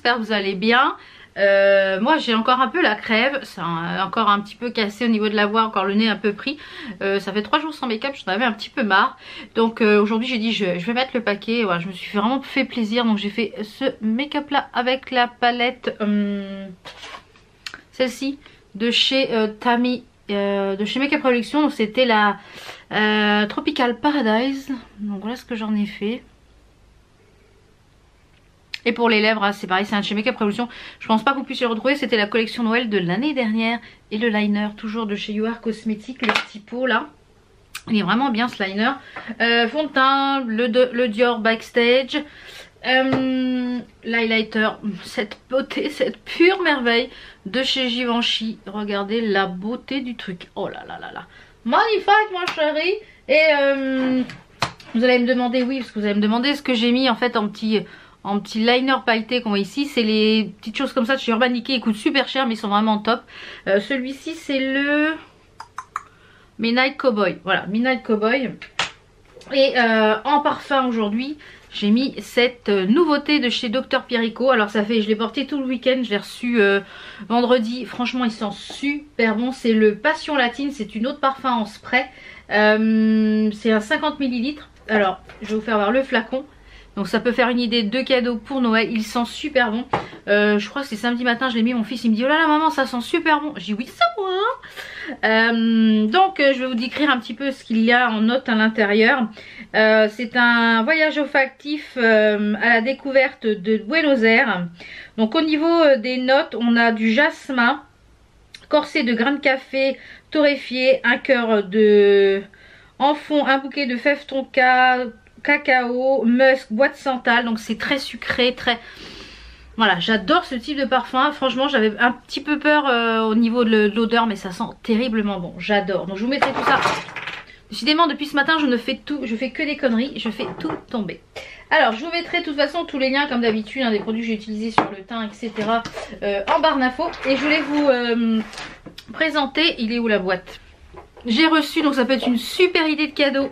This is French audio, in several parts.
j'espère que vous allez bien. Moi j'ai encore un peu la crève, c'est encore un petit peu cassé au niveau de la voix, encore le nez un peu pris. Ça fait 3 jours sans make-up, j'en avais un petit peu marre. Donc aujourd'hui j'ai dit je vais mettre le paquet. Voilà, je me suis vraiment fait plaisir, donc j'ai fait ce make-up là avec la palette celle-ci de chez Tammy, de chez Makeup Production. Donc c'était la Tropical Paradise. Donc voilà ce que j'en ai fait. Et pour les lèvres, hein, c'est pareil, c'est un de chez Makeup Revolution. Je pense pas que vous puissiez le retrouver, c'était la collection Noël de l'année dernière. Et le liner, toujours de chez You Are Cosmetics, le petit pot là. Il est vraiment bien ce liner. Fond de teint, le Dior Backstage. L'highlighter, cette beauté, cette pure merveille de chez Givenchy. Regardez la beauté du truc. Oh là là là là. Magnifique ma chérie. Et vous allez me demander, oui, parce que vous allez me demander ce que j'ai mis en fait en petit liner pailleté qu'on voit ici. C'est les petites choses comme ça de chez Urban Decay. Ils coûtent super cher mais ils sont vraiment top. Celui-ci c'est le Midnight Cowboy. Voilà, Midnight Cowboy. Et en parfum aujourd'hui j'ai mis cette nouveauté de chez Dr Pierrico. Alors ça fait, je l'ai porté tout le week-end, je l'ai reçu vendredi. Franchement il sent super bon. C'est le Passion Latine, c'est une eau de parfum en spray. C'est un 50 ml. Alors je vais vous faire voir le flacon. Donc ça peut faire une idée de cadeau pour Noël. Il sent super bon. Je crois que c'est samedi matin, je l'ai mis. Mon fils il me dit oh là là maman ça sent super bon. Je dis oui ça moi. Donc je vais vous décrire un petit peu ce qu'il y a en note à l'intérieur. C'est un voyage olfactif à la découverte de Buenos Aires. Donc au niveau des notes on a du jasmin, corset de grains de café torréfié, un cœur de en fond, un bouquet de fèves tonka, cacao, musk, bois de santal. Donc c'est très sucré, très... Voilà, j'adore ce type de parfum. Franchement j'avais un petit peu peur au niveau de l'odeur, mais ça sent terriblement bon. J'adore. Donc je vous mettrai tout ça. Décidément depuis ce matin je fais que des conneries. Je fais tout tomber. Alors je vous mettrai de toute façon tous les liens comme d'habitude, hein, des produits que j'ai utilisés sur le teint etc. En barre d'infos. Et je voulais vous présenter, il est où la boîte? J'ai reçu, donc ça peut être une super idée de cadeau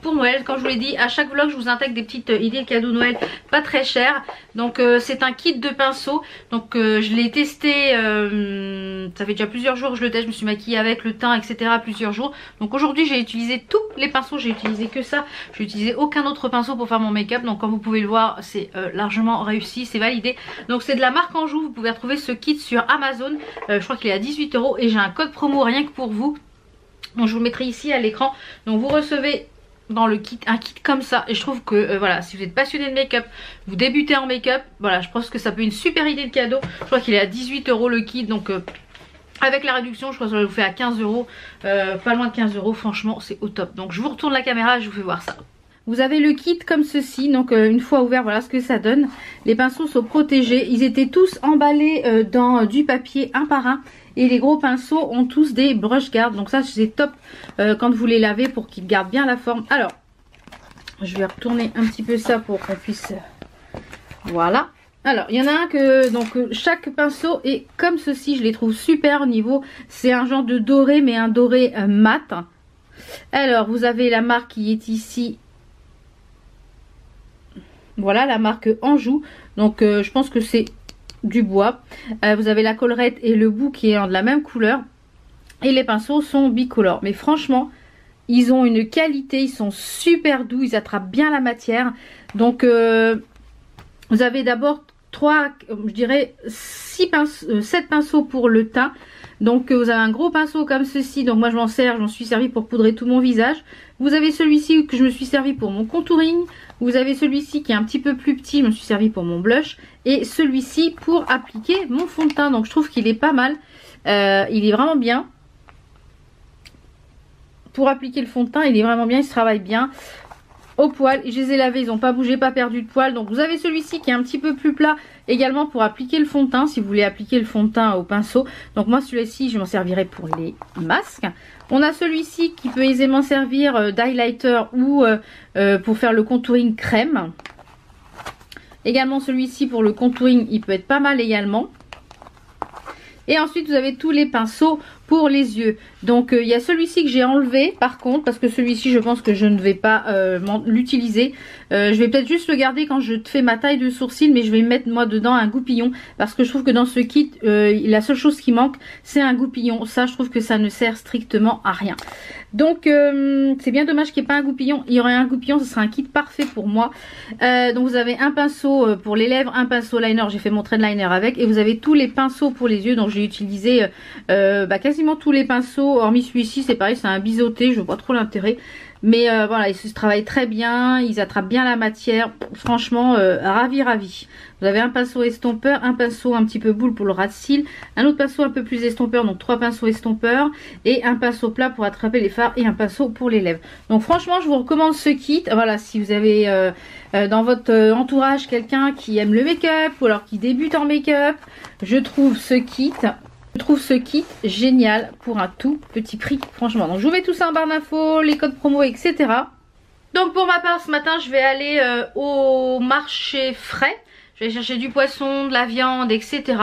pour Noël. Comme je vous l'ai dit, à chaque vlog je vous intègre des petites idées de cadeaux Noël pas très chères. Donc c'est un kit de pinceaux. Donc je l'ai testé, ça fait déjà plusieurs jours que je le teste. Je me suis maquillée avec le teint etc plusieurs jours. Donc aujourd'hui j'ai utilisé tous les pinceaux, j'ai utilisé que ça. Je n'ai utilisé aucun autre pinceau pour faire mon make-up. Donc comme vous pouvez le voir c'est largement réussi, c'est validé. Donc c'est de la marque Anjou, vous pouvez retrouver ce kit sur Amazon. Je crois qu'il est à 18 € et j'ai un code promo rien que pour vous. Donc je vous mettrai ici à l'écran. Donc vous recevez dans le kit un kit comme ça. Et je trouve que voilà, si vous êtes passionné de make-up, vous débutez en make-up, voilà, je pense que ça peut être une super idée de cadeau. Je crois qu'il est à 18 € le kit. Donc avec la réduction je crois que ça vous fait à 15 €, pas loin de 15 €. Franchement c'est au top. Donc je vous retourne la caméra et je vous fais voir ça. Vous avez le kit comme ceci, donc une fois ouvert voilà ce que ça donne. Les pinceaux sont protégés, ils étaient tous emballés dans du papier un par un. Et les gros pinceaux ont tous des brush guards, donc ça c'est top quand vous les lavez pour qu'ils gardent bien la forme. Alors, je vais retourner un petit peu ça pour qu'on puisse... Voilà. Alors, il y en a un que, donc chaque pinceau est comme ceci, je les trouve super au niveau. C'est un genre de doré, mais un doré mat. Alors, vous avez la marque qui est ici. Voilà, la marque Anjou. Donc, je pense que c'est du bois. Vous avez la collerette et le bout qui est de la même couleur. Et les pinceaux sont bicolores. Mais franchement, ils ont une qualité, ils sont super doux, ils attrapent bien la matière. Donc, vous avez d'abord 7 pinceaux pour le teint. Donc vous avez un gros pinceau comme ceci, donc moi je m'en sers, j'en suis servi pour poudrer tout mon visage. Vous avez celui-ci que je me suis servi pour mon contouring. Vous avez celui-ci qui est un petit peu plus petit, je me suis servi pour mon blush. Et celui-ci pour appliquer mon fond de teint, donc je trouve qu'il est pas mal. Il est vraiment bien. Pour appliquer le fond de teint, il est vraiment bien, il se travaille bien. Au poil, je les ai lavés, ils n'ont pas bougé, pas perdu de poil. Donc vous avez celui-ci qui est un petit peu plus plat également pour appliquer le fond de teint, si vous voulez appliquer le fond de teint au pinceau. Donc moi celui-ci je m'en servirai pour les masques. On a celui-ci qui peut aisément servir d'highlighter ou pour faire le contouring crème. Également celui-ci pour le contouring, il peut être pas mal également. Et ensuite vous avez tous les pinceaux pour les yeux. Donc il y a celui-ci que j'ai enlevé par contre, parce que celui-ci je pense que je ne vais pas l'utiliser. Je vais peut-être juste le garder quand je fais ma taille de sourcil, mais je vais mettre moi dedans un goupillon, parce que je trouve que dans ce kit la seule chose qui manque c'est un goupillon. Ça je trouve que ça ne sert strictement à rien. Donc c'est bien dommage qu'il n'y ait pas un goupillon. Il y aurait un goupillon, ce serait un kit parfait pour moi. Donc vous avez un pinceau pour les lèvres, un pinceau liner, j'ai fait mon trade liner avec, et vous avez tous les pinceaux pour les yeux. Donc j'ai utilisé quasiment tous les pinceaux, hormis celui-ci, c'est pareil, c'est un biseauté, je vois pas trop l'intérêt. Mais voilà, ils se travaillent très bien, ils attrapent bien la matière, franchement ravi. Vous avez un pinceau estompeur, un pinceau un petit peu boule pour le ras de cils, un autre pinceau un peu plus estompeur, donc 3 pinceaux estompeurs, et un pinceau plat pour attraper les fards, et un pinceau pour les lèvres. Donc franchement je vous recommande ce kit. Voilà, si vous avez dans votre entourage quelqu'un qui aime le make-up, ou alors qui débute en make-up, je trouve ce kit génial pour un tout petit prix, franchement. Donc je vous mets tout ça en barre d'infos, les codes promo, etc. Donc pour ma part ce matin je vais aller au marché frais. Je vais chercher du poisson, de la viande, etc.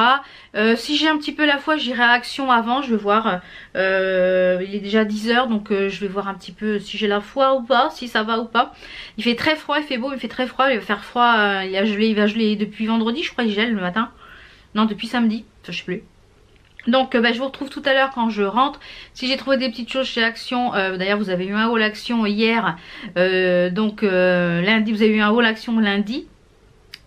Si j'ai un petit peu la foi, j'irai à Action avant. Je vais voir. Il est déjà 10 h, donc je vais voir un petit peu si j'ai la foi ou pas, si ça va ou pas. Il fait très froid, il fait beau, il fait très froid. Il va faire froid. Il va geler depuis vendredi, je crois. Il gèle le matin. Non, depuis samedi. Enfin, je sais plus. Donc je vous retrouve tout à l'heure quand je rentre. Si j'ai trouvé des petites choses chez Action, d'ailleurs vous avez eu un haul Action hier, lundi vous avez eu un haul Action lundi.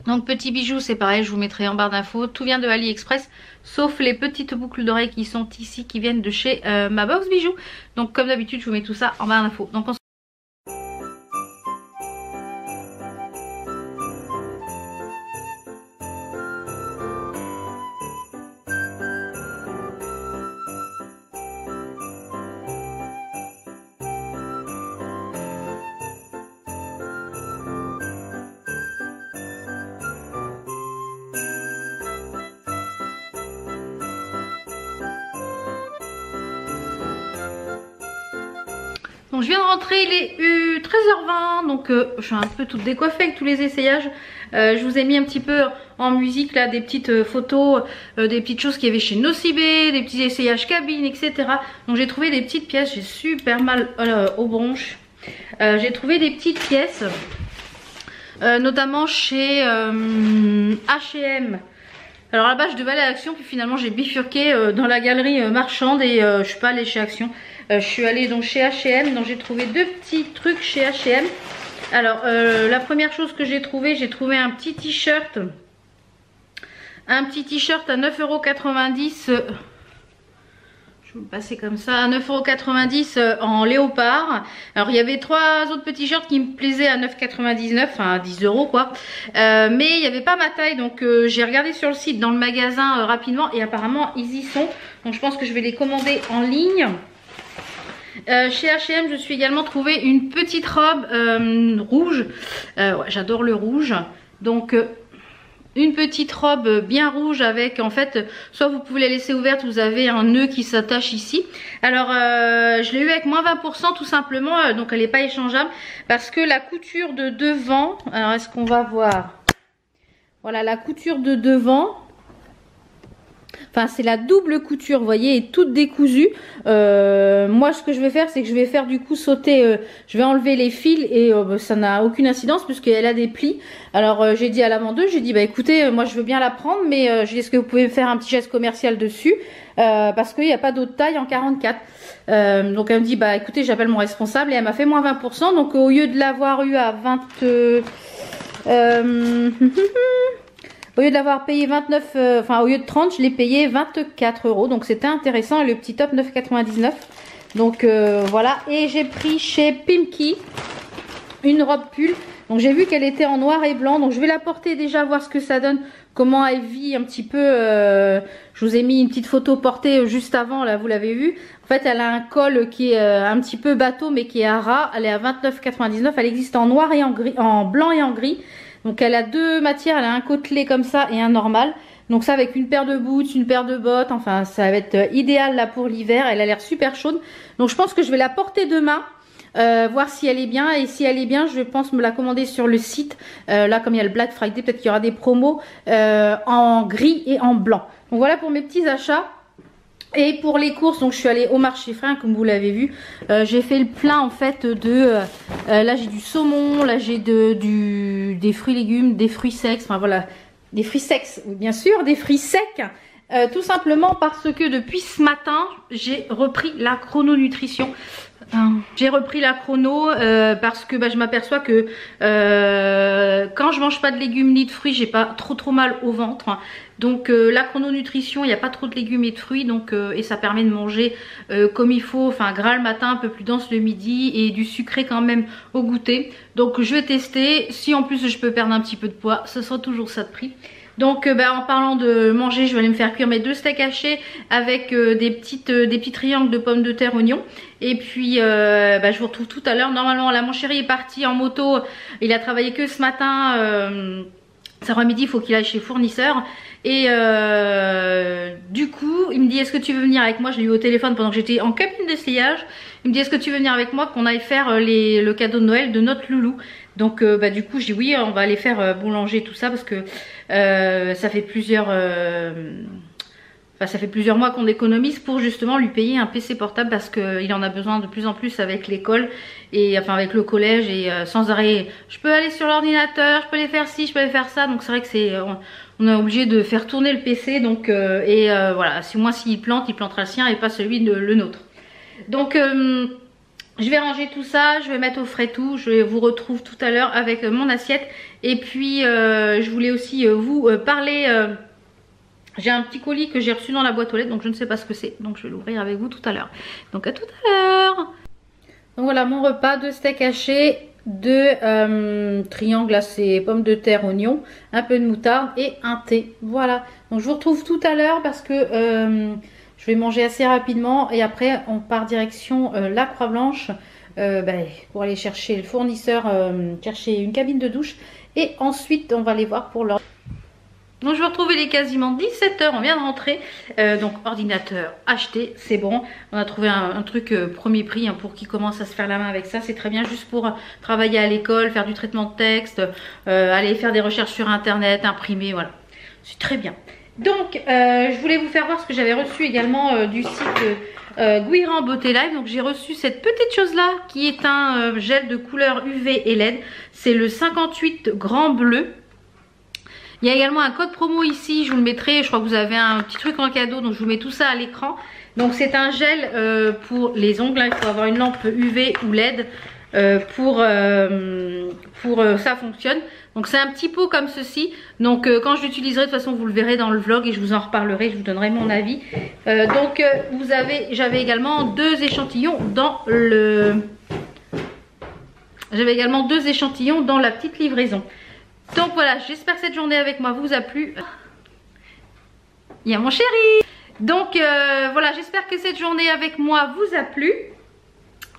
Donc petits bijoux c'est pareil, je vous mettrai en barre d'infos. Tout vient de AliExpress, sauf les petites boucles d'oreilles qui sont ici, qui viennent de chez ma box bijoux. Donc comme d'habitude je vous mets tout ça en barre d'infos. Donc on se... Donc je viens de rentrer, il est 13 h 20, donc je suis un peu toute décoiffée avec tous les essayages. Je vous ai mis un petit peu en musique là des petites photos, des petites choses qu'il y avait chez Nocibé, des petits essayages cabine, etc. Donc j'ai trouvé des petites pièces, j'ai super mal aux bronches. J'ai trouvé des petites pièces, notamment chez H&M. Alors là-bas je devais aller à Action, puis finalement j'ai bifurqué dans la galerie marchande et je suis pas allée chez Action. Je suis allée donc chez H&M, donc j'ai trouvé deux petits trucs chez H&M. Alors la première chose que j'ai trouvé un petit t-shirt. Un petit t-shirt à 9,90 €. Je vais le passer comme ça, à 9,90 € en léopard. Alors il y avait 3 autres petits shirts qui me plaisaient à 9,99 €, enfin à 10 € quoi. Mais il n'y avait pas ma taille, donc j'ai regardé sur le site, dans le magasin rapidement, et apparemment ils y sont. Donc je pense que je vais les commander en ligne. Chez H&M je suis également trouvé une petite robe rouge. Ouais, j'adore le rouge. Donc une petite robe bien rouge avec, en fait, soit vous pouvez la laisser ouverte, vous avez un nœud qui s'attache ici. Alors je l'ai eu avec moins 20% tout simplement, donc elle n'est pas échangeable, parce que la couture de devant, alors est-ce qu'on va voir? Voilà, la couture de devant, enfin c'est la double couture, vous voyez, est toute décousue. Moi ce que je vais faire, c'est que je vais faire du coup sauter, je vais enlever les fils et ça n'a aucune incidence puisqu'elle a des plis. Alors j'ai dit à la vendeuse, j'ai dit bah écoutez, moi je veux bien la prendre, mais je dis est-ce que vous pouvez faire un petit geste commercial dessus, parce qu'il n'y a pas d'autre taille en 44. Donc elle me dit bah écoutez, j'appelle mon responsable, et elle m'a fait moins 20%. Donc au lieu de l'avoir eu à 20 au lieu de l'avoir payé 29, enfin au lieu de 30, je l'ai payé 24 €. Donc c'était intéressant. Et le petit top 9,99 €. Donc voilà. Et j'ai pris chez Pimki une robe pull. Donc j'ai vu qu'elle était en noir et blanc. Donc je vais la porter déjà, voir ce que ça donne. Comment elle vit un petit peu. Je vous ai mis une petite photo portée juste avant. Là vous l'avez vu. En fait elle a un col qui est un petit peu bateau, mais qui est à ras. Elle est à 29,99 €. Elle existe en noir et en gris, en blanc et en gris. Donc elle a deux matières, elle a un côtelé comme ça et un normal. Donc ça avec une paire de boots, une paire de bottes, enfin ça va être idéal là pour l'hiver. Elle a l'air super chaude. Donc je pense que je vais la porter demain, voir si elle est bien. Et si elle est bien, je pense me la commander sur le site. Là comme il y a le Black Friday, peut-être qu'il y aura des promos en gris et en blanc. Donc voilà pour mes petits achats. Et pour les courses, donc je suis allée au marché frais, comme vous l'avez vu. J'ai fait le plein en fait de... là j'ai du saumon, là j'ai des fruits légumes, des fruits secs, enfin voilà, des fruits secs, bien sûr, des fruits secs. Tout simplement parce que depuis ce matin, j'ai repris la chrononutrition. J'ai repris la chrono parce que je m'aperçois que quand je mange pas de légumes ni de fruits, j'ai pas trop mal au ventre. Donc la chrononutrition, il n'y a pas trop de légumes et de fruits, donc et ça permet de manger comme il faut, enfin gras le matin, un peu plus dense le midi et du sucré quand même au goûter. Donc je vais tester, si en plus je peux perdre un petit peu de poids, ce sera toujours ça de prix. Donc en parlant de manger, je vais aller me faire cuire mes 2 steaks hachés avec des petits triangles de pommes de terre oignons. Et puis je vous retrouve tout à l'heure. Normalement là mon chéri est parti en moto, il a travaillé que ce matin. Cet après-midi il faut qu'il aille chez fournisseur. Et du coup il me dit est-ce que tu veux venir avec moi? Je l'ai eu au téléphone pendant que j'étais en cabine d'essayage. Il me dit est-ce que tu veux venir avec moi qu'on aille faire le cadeau de Noël de notre loulou. Donc du coup je dis oui, on va aller faire boulanger tout ça parce que ça fait plusieurs mois qu'on économise pour justement lui payer un PC portable parce qu'il en a besoin de plus en plus avec l'école et enfin avec le collège et sans arrêt je peux aller sur l'ordinateur, je peux aller faire ci, je peux aller faire ça, donc c'est vrai que on est obligé de faire tourner le PC, donc voilà, si moi s'il plante, il plantera le sien et pas celui de le nôtre. Donc je vais ranger tout ça, je vais mettre au frais tout, je vous retrouve tout à l'heure avec mon assiette. Et puis je voulais aussi vous parler, j'ai un petit colis que j'ai reçu dans la boîte aux lettres, donc je ne sais pas ce que c'est, donc je vais l'ouvrir avec vous tout à l'heure. Donc à tout à l'heure. Donc voilà mon repas, 2 steaks hachés, 2 triangles, là c'est pommes de terre, oignons, un peu de moutarde et un thé. Voilà, donc je vous retrouve tout à l'heure parce que... je vais manger assez rapidement et après on part direction la Croix-Blanche pour aller chercher le fournisseur, chercher une cabine de douche et ensuite on va aller voir pour leur... Donc je vais retrouver, il est quasiment 17 h, on vient de rentrer, donc ordinateur acheté, c'est bon, on a trouvé un truc premier prix pour qui commence à se faire la main avec ça, c'est très bien juste pour travailler à l'école, faire du traitement de texte, aller faire des recherches sur internet, imprimer, voilà, c'est très bien. Donc je voulais vous faire voir ce que j'avais reçu également du site Guiran Beauté Live. Donc j'ai reçu cette petite chose là qui est un gel de couleur UV et LED. C'est le 58 grand bleu. Il y a également un code promo ici, je vous le mettrai, je crois que vous avez un petit truc en cadeau, donc je vous mets tout ça à l'écran. Donc c'est un gel pour les ongles, il faut avoir une lampe UV ou LED pour ça fonctionne. Donc c'est un petit pot comme ceci, donc quand je l'utiliserai, de toute façon vous le verrez dans le vlog et je vous en reparlerai, je vous donnerai mon avis. J'avais également 2 échantillons dans le... J'avais également 2 échantillons dans la petite livraison. Donc voilà, j'espère que cette journée avec moi vous a plu. Il y a mon chéri. Donc voilà, j'espère que cette journée avec moi vous a plu.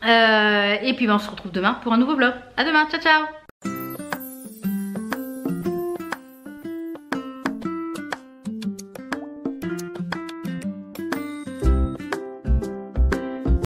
Et puis on se retrouve demain pour un nouveau vlog. À demain, ciao ciao.